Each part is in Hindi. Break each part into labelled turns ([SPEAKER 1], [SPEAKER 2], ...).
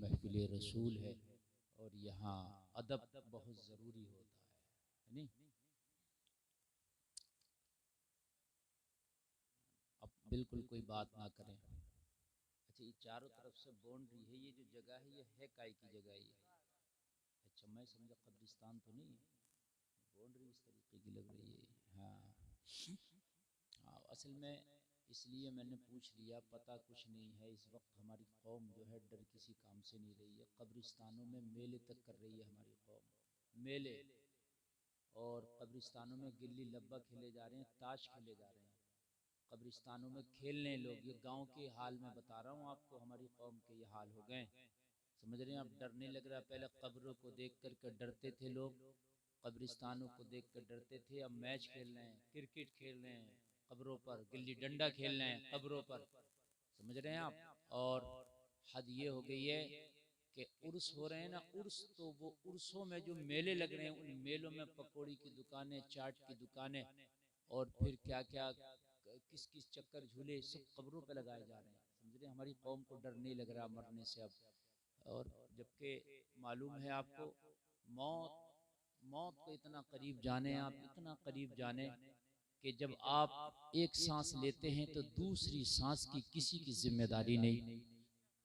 [SPEAKER 1] महफिल रसूल है और यहाँ अदब बहुत ज़रूरी होता है नहीं। अब बिल्कुल कोई बात ना करें। अच्छा, ये चारों तरफ से बाउंड्री है, ये जो जगह है ये है काय की जगह ये? अच्छा, मैं समझा कब्रिस्तान तो नहीं, बाउंड्री इस तरीके की लग रही है। हाँ हाँ, असल में इसलिए मैंने पूछ लिया, पता कुछ नहीं है। इस वक्त हमारी कौम जो है डर किसी काम से नहीं रही है। कब्रिस्तानों में मेले तक कर रही है हमारी कौम, मेले। और कब्रिस्तानों में गिल्ली लब्बा खेले जा रहे हैं, ताश खेले जा रहे हैं कब्रिस्तानों में, खेलने लोग। ये गांव के हाल में बता रहा हूँ आपको, हमारी कौम के ये हाल हो गए। समझ रहे हैं आप? डर नहीं लग रहा? पहले कब्रों को देख कर डरते थे लोग, कब्रिस्तानों को देख कर डरते थे। अब मैच खेल रहे हैं, क्रिकेट खेल रहे हैं कब्रों पर, गिल्ली डंडा खेल रहे हैं कब्रों पर। समझ रहे हैं आप? और हद ये हो गई है कि उर्स हो रहे हैं ना, उर्स, तो वो उर्सों में जो मेले लग रहे हैं, उन मेलों में पकौड़ी की दुकानें, चाट की दुकानें, और फिर क्या क्या किस किस चक्कर झूले सब कब्रों पे लगाए जा रहे हैं। समझ रहे हैं? हमारी कौम को डर नहीं लग रहा मरने से अब। और जबकि मालूम है आपको, मौत मौत को इतना करीब जाने आप, इतना करीब जाने कि जब आप एक सांस लेते हैं तो दूसरी सांस की किसी की जिम्मेदारी नहीं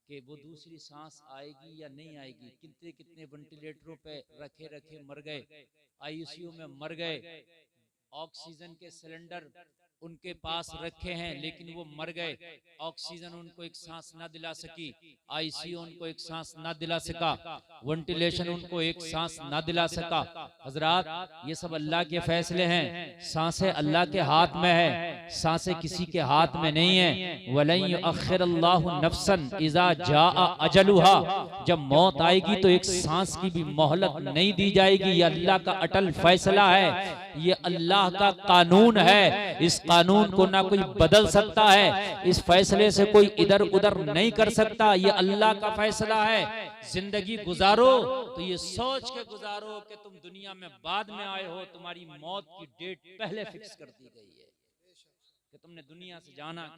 [SPEAKER 1] कि वो दूसरी सांस आएगी या नहीं आएगी। कितने कितने वेंटिलेटरों पे रखे रखे मर गए, आईसीयू में मर गए, ऑक्सीजन के सिलेंडर उनके पास रखे हैं लेकिन वो मर गए। ऑक्सीजन उनको एक सांस ना दिला सकी, आईसीयू उनको एक सांस ना दिला सका, वेंटिलेशन उनको एक सांस ना दिला सका। हजरात, ये सब अल्लाह के फैसले हैं। सांसें अल्लाह के हाथ में है, सांसें किसी के हाथ में नहीं है। वलन युअख्खिरुल्लाहु नफ्सन इज़ा जाअ अजलुहा, जब मौत आएगी तो एक सांस की भी मोहलत नहीं दी जाएगी। ये अल्लाह का अटल फैसला है, ये अल्लाह का कानून है। इस कानून को ना कोई बदल सकता है, इस फैसले से कोई इधर उधर नहीं कर सकता। ये अल्लाह का फैसला है। जिंदगी गुजारो तो ये सोच के गुजारो कि तुम दुनिया में बाद में आए हो, तुम्हारी मौत की डेट पहले फिक्स कर दी गई है कि तुमने दुनिया से जाना।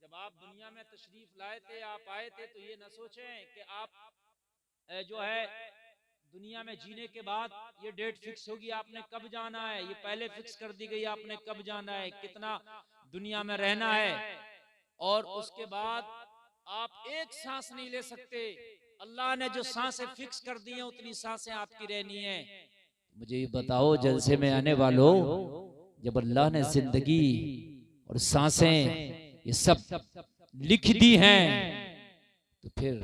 [SPEAKER 1] जब आप दुनिया में तशरीफ लाए थे, आप आए थे, तो ये ना सोचें कि आप जो है दुनिया में जीने के बाद ये डेट फिक्स होगी आपने कब जाना है। ये पहले फिक्स कर दी गई आपने कब जाना है, कितना दुनिया में रहना है। और उसके बाद आप एक सांस नहीं ले सकते। अल्लाह ने जो सांसें फिक्स कर दी हैं उतनी सांसें आपकी रहनी है। मुझे ये बताओ जलसे में आने वालों, जब अल्लाह ने जिंदगी और सांसें ये सब लिख दी हैं तो फिर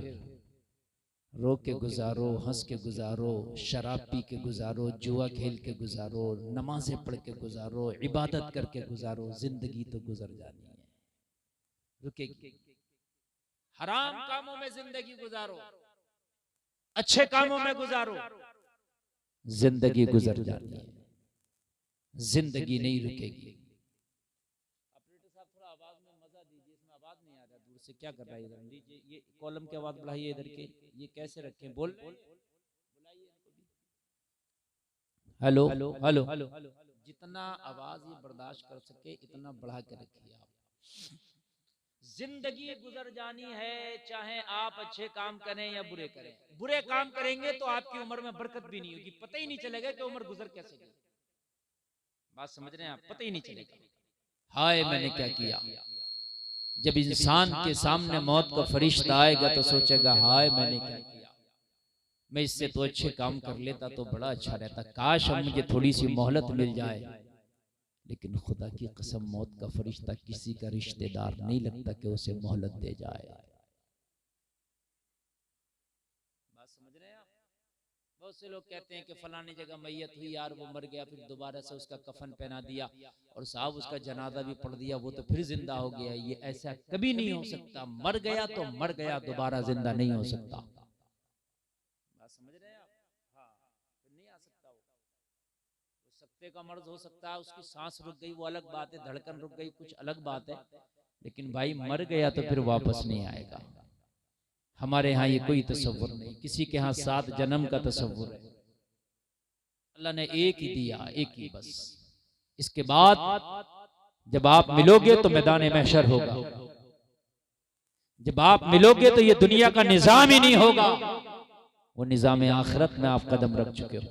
[SPEAKER 1] रो के गुजारो, हंस के गुजारो, शराब पी के गुजारो, जुआ खेल के गुजारो, नमाजें पढ़ के गुजारो, इबादत करके गुजारो। जिंदगी तो गुजर जानी है, रुकेगी। हराम कामों में जिंदगी गुजारो, अच्छे कामों में गुजारो, जिंदगी गुजर जानी है, जिंदगी नहीं रुकेगी। ऑपरेटर साहब थोड़ा आवाज में मजा दीजिए, इसमें आवाज नहीं आ रहा, दूर से क्या कर रहा है इधर। लीजिए ये कॉलम की आवाज बढ़ाइए, इधर के ये कैसे रखें, बोल बुलाइए इनको भी। हेलो हेलो हेलो, जितना आवाज ये बर्दाश्त कर सके इतना बढ़ा के रखिए आप। जिंदगी गुजर जानी है, चाहे आप अच्छे काम करें या बुरे करें। बुरे काम करेंगे तो आपकी उम्र में बरकत भी नहीं होगी, पता ही नहीं चलेगा कि उम्र गुजर कैसे गई। बात समझ रहे हैं आप? पता ही नहीं चलेगा, हाय मैंने क्या किया। जब इंसान के सामने मौत का फरिश्ता आएगा तो सोचेगा हाय मैंने क्या किया, मैं इससे तो अच्छे काम कर लेता तो बड़ा अच्छा रहता, काश अब मुझे थोड़ी सी मोहलत मिल जाए। लेकिन खुदा की कसम, मौत का फरिश्ता किसी का रिश्तेदार नहीं लगता कि उसे मोहलत दे जाए। बात समझ रहे हैं आप? बहुत से लोग कहते हैं कि फलानी जगह मैयत हुई यार, वो मर गया, फिर दोबारा से उसका कफन पहना दिया और साहब उसका जनाजा भी पढ़ दिया, वो तो फिर जिंदा हो गया। ये ऐसा कभी नहीं हो सकता, मर गया तो मर गया, दोबारा जिंदा नहीं हो सकता। बात समझ रहे हैं आप? हाँ, फिर नहीं आ सकता। वो सकते का मर्ज हो सकता है, उसकी सांस रुक गई वो अलग बात है, धड़कन रुक गई कुछ अलग बात है, लेकिन भाई मर गया तो फिर वापस नहीं आएगा। हमारे यहाँ ये कोई तसव्वुर नहीं, किसी के यहाँ 7 जन्म का तसव्वुर है। अल्लाह ने एक ही दिया, एक ही बस। इसके बाद जब आप मिलोगे तो मैदान महशर होगा, जब आप मिलोगे तो ये दुनिया का निजाम ही नहीं होगा, वो निजाम आखिरत में आप कदम रख चुके हो।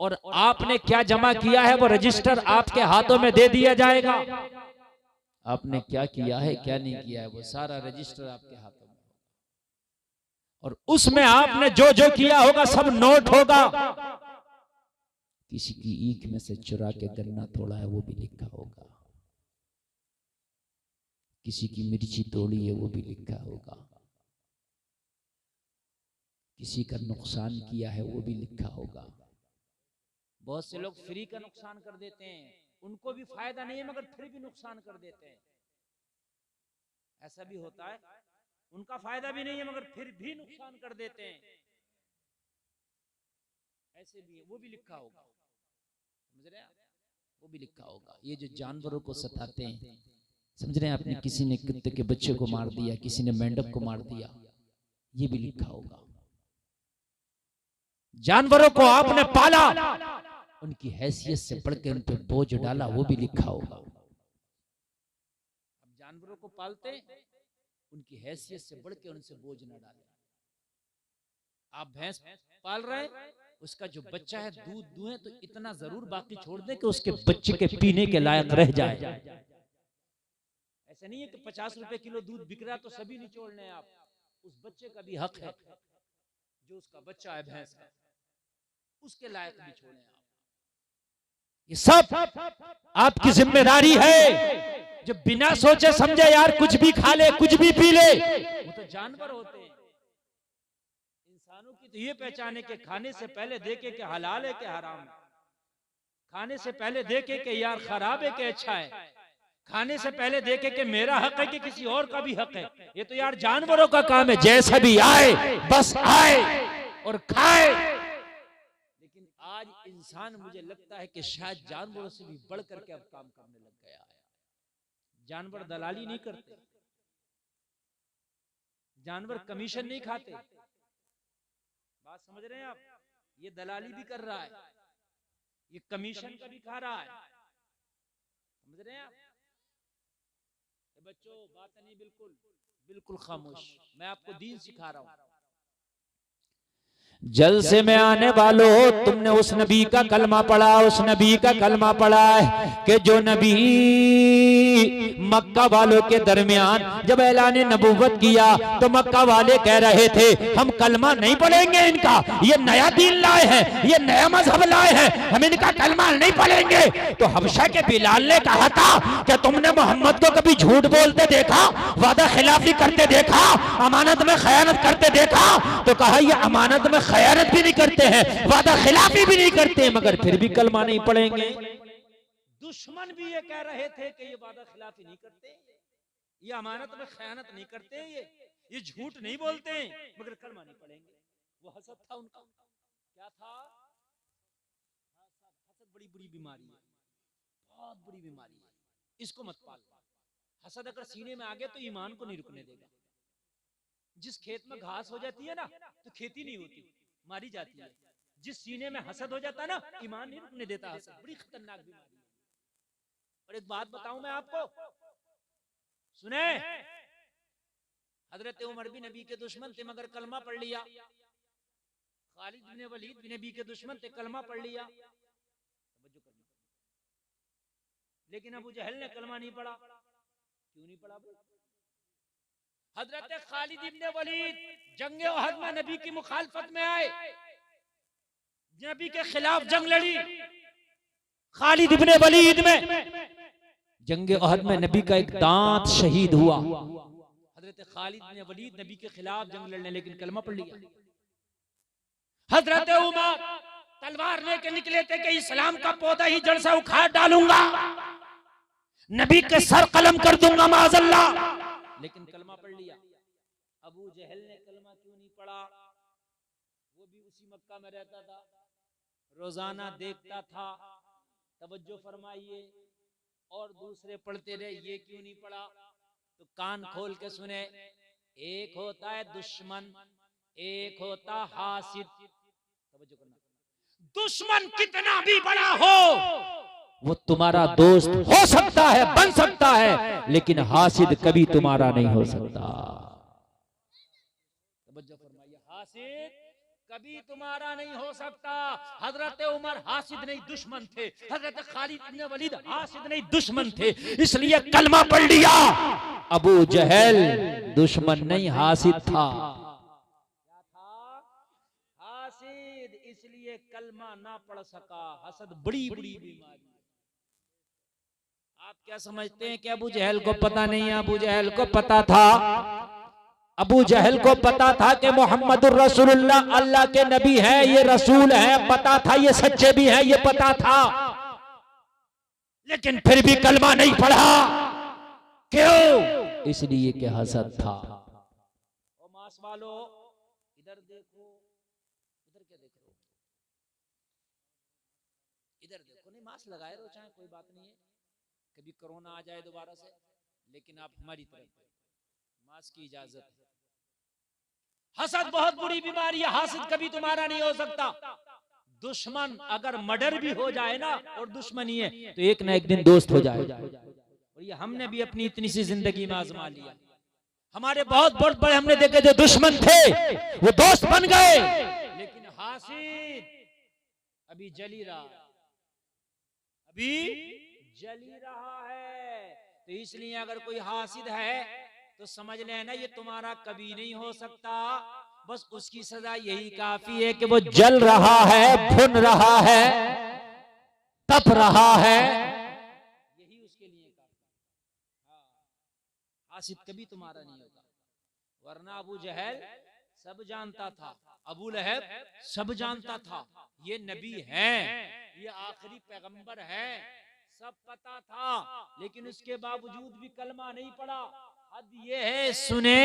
[SPEAKER 1] और आपने क्या जमा किया है वो रजिस्टर आपके हाथों में दे दिया जाएगा। आपने क्या किया है क्या नहीं किया है वो सारा रजिस्टर आपके हाथों में, और उसमें आपने जो जो किया होगा सब नोट होगा। किसी की ईख में से चुरा के गन्ना तोड़ा है वो भी लिखा होगा, किसी की मिर्ची तोड़ी है वो भी लिखा होगा, किसी का नुकसान किया है वो भी लिखा होगा। बहुत से लोग फ्री का नुकसान कर देते हैं, उनको भी फायदा नहीं है मगर फिर भी नुकसान कर देते हैं। ऐसा भी होता है, उनका फायदा भी नहीं है मगर फिर भी नुकसान कर देते हैं। ऐसे भी है, वो भी लिखा होगा, समझ रहे हैं आप? वो भी लिखा होगा। ये जो जानवरों को सताते हैं, समझ रहे हैं आपने, किसी ने कुत्ते के बच्चे को मार दिया, किसी ने मेंढक को मार दिया, ये भी लिखा होगा। जानवरों को आपने पाला, उनकी हैसियत से बढ़ के उन पर बोझ डाला, वो भी लिखा होगा। अब जानवरों को पालते, उनकी हैसियत से बढ़ के उनसे बोझ न डाले। आप भैंस पाल रहे, उसका जो बच्चा है दूध दुहें तो इतना जरूर बाकी छोड़ दे कि उसके बच्चे के पीने के लायक रह जाए। ऐसा नहीं है कि 50 रुपए किलो दूध बिक रहा तो सभी निचोड़ने हैं आप। उस बच्चे का भी हक है, जो उसका बच्चा है भैंस का, उसके लायक भी छोड़े आप। ये सब आपकी जिम्मेदारी है। जो बिना सोचे समझे यार कुछ भी खा ले कुछ भी पी ले, वो तो जानवर होते हैं। इंसानों की तो ये पहचान है कि खाने से पहले देखे कि हलाल है कि हराम है, खाने से पहले देखे कि यार खराब है कि अच्छा है, खाने से पहले देखे कि मेरा हक है कि किसी और का भी हक है। ये तो यार जानवरों का काम है, जैसा भी आए बस आए और खाए। लेकिन आज इंसान मुझे लगता है कि शायद जानवरों से भी बढ़ करके अब काम करने लग गया है। जानवर दलाली नहीं करते, जानवर कमीशन नहीं खाते, बात समझ रहे हैं आप? ये दलाली भी कर रहा है, ये कमीशन का भी खा रहा है, समझ रहे हैं आप? बच्चों बात नहीं, बिल्कुल बिल्कुल खामोश, मैं आपको दीन सिखा रहा हूं। जलसे में आने वालों, तुमने उस नबी का कलमा पढ़ा, उस नबी का कलमा पढ़ा है कि जो नबी मक्का वालों के दरमियान जब ऐलान नबूवत किया तो मक्का वाले कह रहे थे हम कलमा नहीं पढ़ेंगे, इनका ये नया दीन लाए हैं, ये नया मजहब लाए हैं, हम इनका कलमा नहीं पढ़ेंगे। तो हबशा के बिलाल ने कहा था कि तुमने मोहम्मद को कभी झूठ बोलते देखा, वादा खिलाफी करते देखा, अमानत में खयानत करते देखा? तो कहा ये अमानत में खयानत भी नहीं करते हैं, वादा खिलाफी भी नहीं करते, मगर फिर भी कलमा नहीं पढ़ेंगे। दुश्मन भी ये कह रहे थे कि ये वादा खिलाफी नहीं करते, ये अमानत में खयानत नहीं करते, ये झूठ नहीं बोलते, मगर कलमा नहीं पढ़ेंगे। वो हसद था उनका। क्या था? हसद बड़ी बुरी बीमारी है, बहुत बुरी बीमारी है, इसको मत पालो। हसद अगर सीने में आ गया तो ईमान को नहीं रुकने देगा। जिस खेत में घास हो जाती है ना तो खेती नहीं होती, मारी जाती है। जिस सीने में हसद हो जाता है ना, ईमान नहीं रुकने देता। हसद बड़ी खतरनाक बीमारी है। और एक बात बताऊं मैं आपको, सुने, हजरत उमर भी नबी के दुश्मन थे मगर कलमा पढ़ लिया। खालिद बिन वलीद भी नबी के दुश्मन थे, कलमा पढ़ लिया। लेकिन अबू जहल ने कलमा नहीं पढ़ा। क्यों नहीं पढ़ा? हजरत खालिद इब्न वलीद जंगे ओहद में नबी की मुखालफत में आए, नबी के खिलाफ जंग लड़ी। खालिद इब्न वलीद में जंगे ओहद में नबी का एक दांत शहीद हुआ। हजरत खालिद इब्न वलीद नबी के खिलाफ जंग लड़ने लेकिन कलमा पढ़ लिया। हजरत उमर तलवार लेके निकले थे कि इस्लाम का पौधा ही जड़ से उखाड़ डालूंगा, नबी के सर कलम कर दूंगा माज़अल्लाह, लेकिन कलमा पढ़ लिया। अबू जहल ने कलमा क्यों नहीं पढ़ा? वो भी उसी मक्का में रहता था, रोजाना देखता था, तवज्जो फरमाइए, और दूसरे पढ़ते रहे, ये क्यों नहीं पढ़ा? तो कान खोल के सुने, एक होता है दुश्मन, एक होता हासिद। तवज्जो करना, दुश्मन कितना भी बड़ा हो वो तुम्हारा दोस्त हो सकता है, बन सकता है, लेकिन हासिद कभी तुम्हारा नहीं हो सकता। हासिद कभी तुम्हारा नहीं हो सकता। हजरत उमर हासिद नहीं दुश्मन थे, हजरत खालिद इब्न वलीद हासिद नहीं दुश्मन थे, इसलिए कलमा पढ़ लिया। अबू जहल दुश्मन नहीं हासिद था। क्या था? हासिद, इसलिए कलमा ना पढ़ सका। हसद बड़ी बड़ी बीमारी। आप क्या समझते हैं कि अबू जहल को पता नहीं है? अबू जहल को पता था। अबू जहल को पता था कि मोहम्मदुर रसूलुल्लाह अल्लाह के नबी हैं, ये रसूल हैं, पता था ये सच्चे भी हैं, ये पता था, लेकिन फिर भी कलमा नहीं पढ़ा। क्यों? इसलिए कि हसद था। ओ मास वालो, इधर देखो, इधर क्या देख रहे हो? इधर देखो। नहीं, मास्क लगाए रहो, चाहे कोई बात नहीं है, कभी कोरोना आ जाए दोबारा से, लेकिन आप हमारी तरफ मास्क की इजाजत है। हसद बहुत बुरी बीमारी है, हासिद कभी तुम्हारा नहीं हो सकता। दुश्मन अगर मर्डर भी हो जाए ना और दुश्मनी है तो एक ना एक दिन दोस्त हो जाए। और ये हमने भी अपनी इतनी सी जिंदगी में आजमा लिया। हमारे बहुत बड़े हमने देखे जो दुश्मन थे वो दोस्त बन गए, लेकिन हासिद अभी जली रहा है, अभी जली रहा है। तो इसलिए अगर कोई हासिद है तो समझ लेना ये तुम्हारा कभी नहीं हो सकता। बस उसकी सजा यही काफी है कि वो जल रहा है, भुन रहा है, तप रहा है, यही उसके लिए काफी। हासिद कभी तुम्हारा नहीं होगा। वरना अबू जहल सब जानता था, अबू लहब सब जानता था, ये नबी हैं, ये आखिरी पैगंबर हैं, सब पता था, लेकिन उसके बावजूद भी कलमा नहीं पड़ा। हद ये है, सुने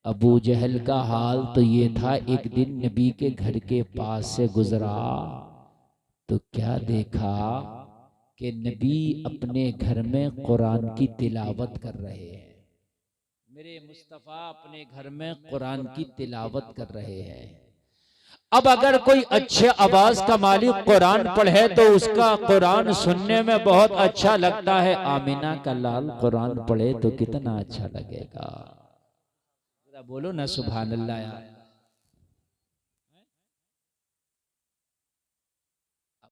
[SPEAKER 1] अबू जहल का हाल तो ये था, एक दिन नबी के घर के पास से गुजरा तो क्या देखा कि नबी अपने घर में कुरान की तिलावत कर रहे हैं। मेरे मुस्तफा अपने घर में कुरान की तिलावत कर रहे हैं। अब अगर कोई अच्छे आवाज का मालिक कुरान पढ़े तो उसका कुरान सुनने में बहुत अच्छा लगता है। आमिना का लाल कुरान पढ़े तो कितना अच्छा लगेगा। बोलो ना सुभान अल्लाह यार।